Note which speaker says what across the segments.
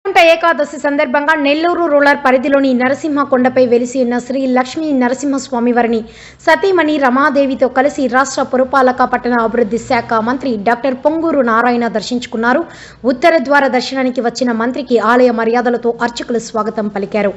Speaker 1: ఏకాదశి సందర్భంగా నెల్లూరు రూరల్ పరిధిలోని నరసింహకొండపై వెలిసి ఉన్న శ్రీ లక్ష్మీ నరసింహస్వామివారిని సతీమణి రమాదేవితో కలిసి రాష్ట్ర పురపాలక పట్టణ అభివృద్ధి శాఖ మంత్రి డాక్టర్ పొంగూరు నారాయణ దర్శించుకున్నారు. ఉత్తర ద్వార దర్శనానికి వచ్చిన మంత్రికి ఆలయ మర్యాదలతో అర్చకులు స్వాగతం పలికారు.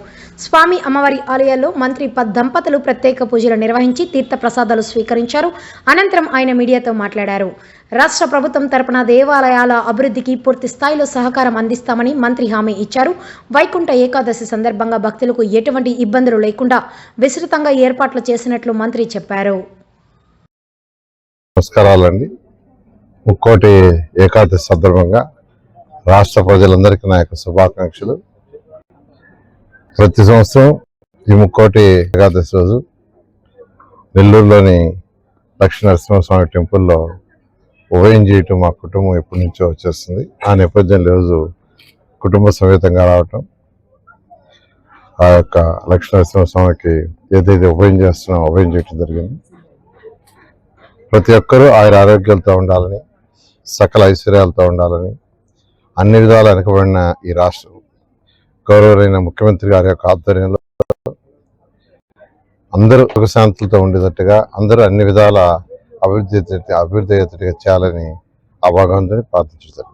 Speaker 1: స్వామి అమ్మవారి ఆలయాల్లో మంత్రి దంపతులు ప్రత్యేక పూజలు నిర్వహించి తీర్థ ప్రసాదాలు స్వీకరించారు. అనంతరం ఆయన మీడియాతో మాట్లాడారు. రాష్ట్ర ప్రభుత్వం తరపున దేవాలయాల అభివృద్ధికి పూర్తి స్థాయిలో సహకారం అందిస్తామని మంత్రి హామీ ఇచ్చారు. వైకుంఠ ఏకాదశి సందర్భంగా భక్తులకు ఎటువంటి ఇబ్బందులు లేకుండా విస్తృతంగా ఏర్పాట్లు చేసినట్లు మంత్రి చెప్పారు.
Speaker 2: నమస్కారాలండి. ముక్కోటి ఏకాదశి సందర్భంగా రాష్ట్ర ప్రజలందరికీ నా యొక్క శుభాకాంక్షలు. ప్రతి సంవత్సరం ఈ ముక్కోటి ఏకాదశి రోజు నెల్లూరులోని లక్ష్మీ నరసింహస్వామి టెంపుల్లో ఉభయం చేయటం మా కుటుంబం ఎప్పటి నుంచో వచ్చేస్తుంది. ఆ నేపథ్యంలో రోజు కుటుంబ సమేతంగా రావటం, ఆ యొక్క లక్ష్మీ నరసింహస్వామికి ఏదైతే ఉభయం చేస్తున్నామో ఉభయం చేయటం జరిగింది. ప్రతి ఒక్కరూ ఆయన ఆరోగ్యాలతో ఉండాలని, సకల ఐశ్వర్యాలతో ఉండాలని, అన్ని విధాలు వెనుకబడిన ఈ రాష్ట్రం గౌరవరైన ముఖ్యమంత్రి గారి యొక్క ఆధ్వర్యంలో అందరూ సుఖశాంతులతో ఉండేటట్టుగా, అందరూ అన్ని విధాల అభివృద్ధి చేయాలని ఆ భగవంతుని ప్రార్థించారు.